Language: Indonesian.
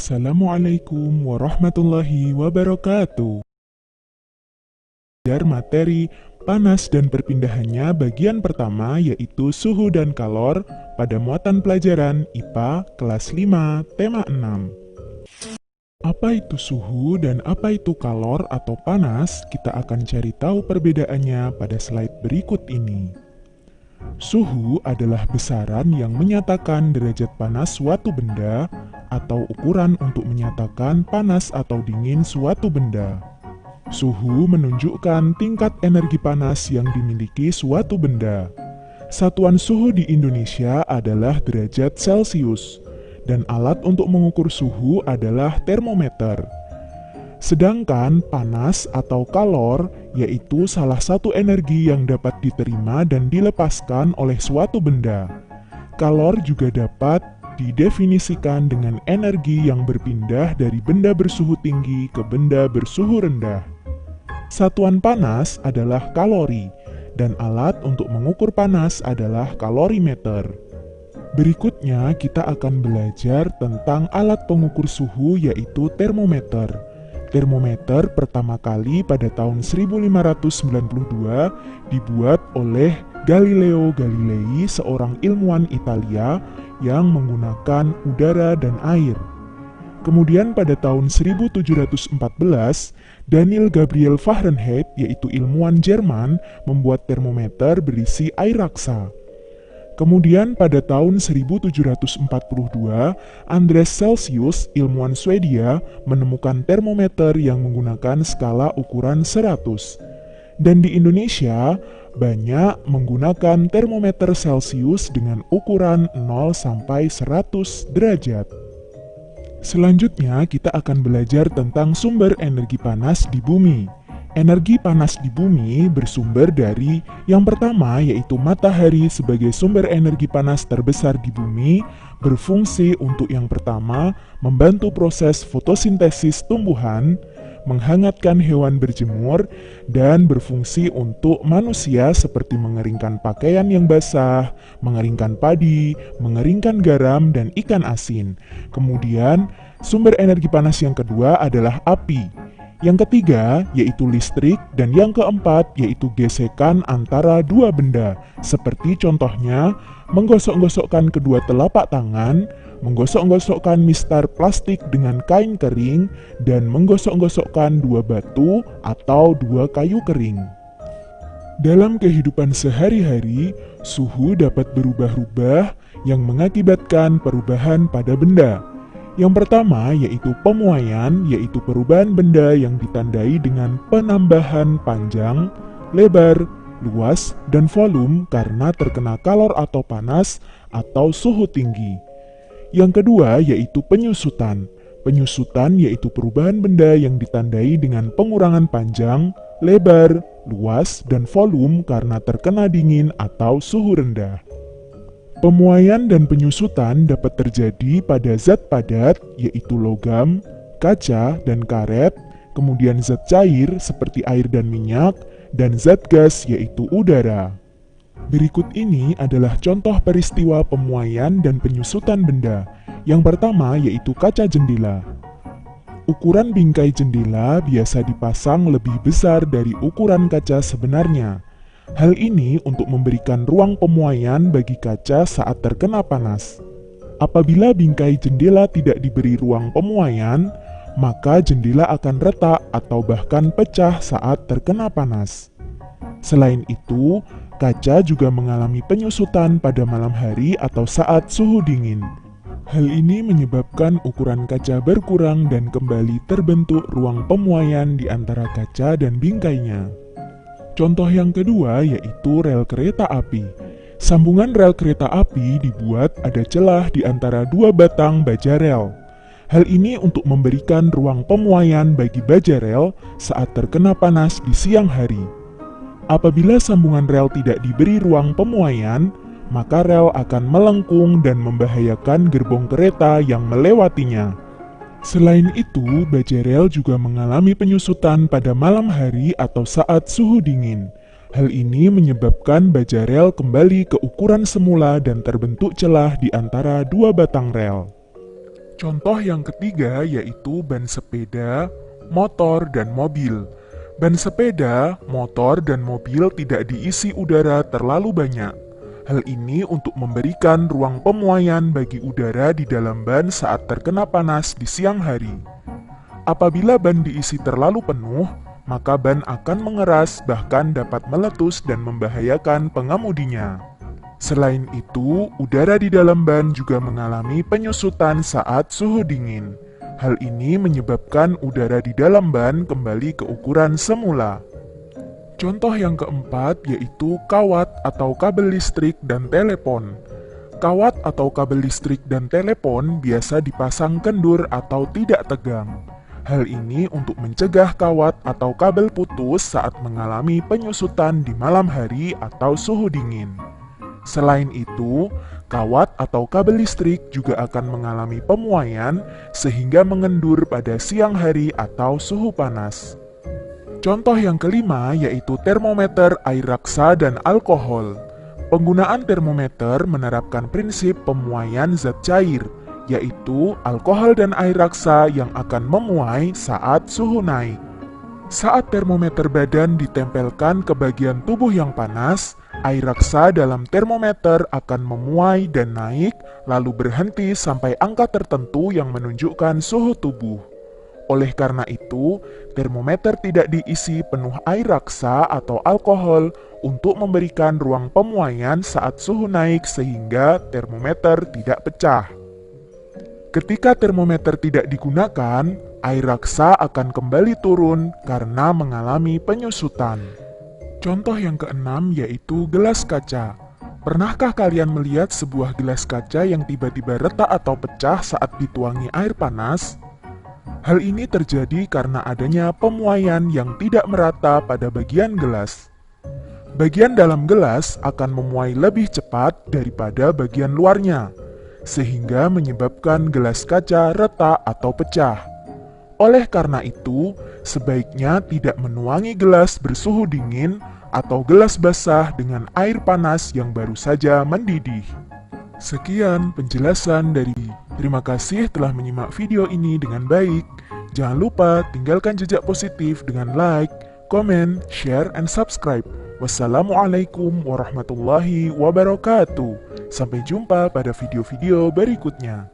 Assalamualaikum warahmatullahi wabarakatuh. Belajar materi panas dan perpindahannya bagian pertama yaitu suhu dan kalor pada muatan pelajaran IPA kelas 5 tema 6. Apa itu suhu dan apa itu kalor atau panas? Kita akan cari tahu perbedaannya pada slide berikut ini. Suhu adalah besaran yang menyatakan derajat panas suatu benda atau ukuran untuk menyatakan panas atau dingin suatu benda. Suhu menunjukkan tingkat energi panas yang dimiliki suatu benda. Satuan suhu di Indonesia adalah derajat Celcius, dan alat untuk mengukur suhu adalah termometer. Sedangkan panas atau kalor yaitu salah satu energi yang dapat diterima dan dilepaskan oleh suatu benda. Kalor juga dapat didefinisikan dengan energi yang berpindah dari benda bersuhu tinggi ke benda bersuhu rendah. Satuan panas adalah kalori, dan alat untuk mengukur panas adalah kalorimeter. Berikutnya kita akan belajar tentang alat pengukur suhu yaitu termometer. Termometer pertama kali pada tahun 1592 dibuat oleh Galileo Galilei, seorang ilmuwan Italia yang menggunakan udara dan air. Kemudian pada tahun 1714, Daniel Gabriel Fahrenheit, yaitu ilmuwan Jerman, membuat termometer berisi air raksa. Kemudian pada tahun 1742, Andreas Celsius, ilmuwan Swedia, menemukan termometer yang menggunakan skala ukuran 100. Dan di Indonesia, banyak menggunakan termometer Celsius dengan ukuran 0 sampai 100 derajat. Selanjutnya, kita akan belajar tentang sumber energi panas di bumi. Energi panas di bumi bersumber dari yang pertama yaitu matahari sebagai sumber energi panas terbesar di bumi, berfungsi untuk yang pertama membantu proses fotosintesis tumbuhan, menghangatkan hewan berjemur, dan berfungsi untuk manusia seperti mengeringkan pakaian yang basah, mengeringkan padi, mengeringkan garam, dan ikan asin. Kemudian, sumber energi panas yang kedua adalah api. Yang ketiga yaitu listrik, dan yang keempat yaitu gesekan antara dua benda, seperti contohnya menggosok-gosokkan kedua telapak tangan, menggosok-gosokkan mistar plastik dengan kain kering, dan menggosok-gosokkan dua batu atau dua kayu kering. Dalam kehidupan sehari-hari, suhu dapat berubah-ubah yang mengakibatkan perubahan pada benda. Yang pertama yaitu pemuaian, yaitu perubahan benda yang ditandai dengan penambahan panjang, lebar, luas, dan volume karena terkena kalor atau panas atau suhu tinggi. Yang kedua yaitu penyusutan. Penyusutan yaitu perubahan benda yang ditandai dengan pengurangan panjang, lebar, luas, dan volume karena terkena dingin atau suhu rendah. Pemuaian dan penyusutan dapat terjadi pada zat padat, yaitu logam, kaca, dan karet, kemudian zat cair seperti air dan minyak, dan zat gas yaitu udara. Berikut ini adalah contoh peristiwa pemuaian dan penyusutan benda. Yang pertama yaitu kaca jendela. Ukuran bingkai jendela biasa dipasang lebih besar dari ukuran kaca sebenarnya. Hal ini untuk memberikan ruang pemuaian bagi kaca saat terkena panas. Apabila bingkai jendela tidak diberi ruang pemuaian, maka jendela akan retak atau bahkan pecah saat terkena panas. Selain itu, kaca juga mengalami penyusutan pada malam hari atau saat suhu dingin. Hal ini menyebabkan ukuran kaca berkurang dan kembali terbentuk ruang pemuaian di antara kaca dan bingkainya. Contoh yang kedua yaitu rel kereta api. Sambungan rel kereta api dibuat ada celah di antara dua batang baja rel. Hal ini untuk memberikan ruang pemuaian bagi baja rel saat terkena panas di siang hari. Apabila sambungan rel tidak diberi ruang pemuaian, maka rel akan melengkung dan membahayakan gerbong kereta yang melewatinya. Selain itu, baja rel juga mengalami penyusutan pada malam hari atau saat suhu dingin. Hal ini menyebabkan baja rel kembali ke ukuran semula dan terbentuk celah di antara dua batang rel. Contoh yang ketiga yaitu ban sepeda, motor, dan mobil. Ban sepeda, motor, dan mobil tidak diisi udara terlalu banyak. Hal ini untuk memberikan ruang pemuaian bagi udara di dalam ban saat terkena panas di siang hari. Apabila ban diisi terlalu penuh, maka ban akan mengeras bahkan dapat meletus dan membahayakan pengemudinya. Selain itu, udara di dalam ban juga mengalami penyusutan saat suhu dingin. Hal ini menyebabkan udara di dalam ban kembali ke ukuran semula. Contoh yang keempat yaitu kawat atau kabel listrik dan telepon. Kawat atau kabel listrik dan telepon biasa dipasang kendur atau tidak tegang. Hal ini untuk mencegah kawat atau kabel putus saat mengalami penyusutan di malam hari atau suhu dingin. Selain itu, kawat atau kabel listrik juga akan mengalami pemuaian sehingga mengendur pada siang hari atau suhu panas. Contoh yang kelima yaitu termometer air raksa dan alkohol. Penggunaan termometer menerapkan prinsip pemuaian zat cair, yaitu alkohol dan air raksa yang akan memuai saat suhu naik. Saat termometer badan ditempelkan ke bagian tubuh yang panas, air raksa dalam termometer akan memuai dan naik, lalu berhenti sampai angka tertentu yang menunjukkan suhu tubuh. Oleh karena itu, termometer tidak diisi penuh air raksa atau alkohol untuk memberikan ruang pemuaian saat suhu naik sehingga termometer tidak pecah. Ketika termometer tidak digunakan, air raksa akan kembali turun karena mengalami penyusutan. Contoh yang keenam yaitu gelas kaca. Pernahkah kalian melihat sebuah gelas kaca yang tiba-tiba retak atau pecah saat dituangi air panas? Hal ini terjadi karena adanya pemuaian yang tidak merata pada bagian gelas. Bagian dalam gelas akan memuai lebih cepat daripada bagian luarnya, sehingga menyebabkan gelas kaca retak atau pecah. Oleh karena itu, sebaiknya tidak menuangi gelas bersuhu dingin atau gelas basah dengan air panas yang baru saja mendidih. Sekian penjelasan dari. Terima kasih telah menyimak video ini dengan baik. Jangan lupa tinggalkan jejak positif dengan like, komen, share, and subscribe. Wassalamualaikum warahmatullahi wabarakatuh. Sampai jumpa pada video-video berikutnya.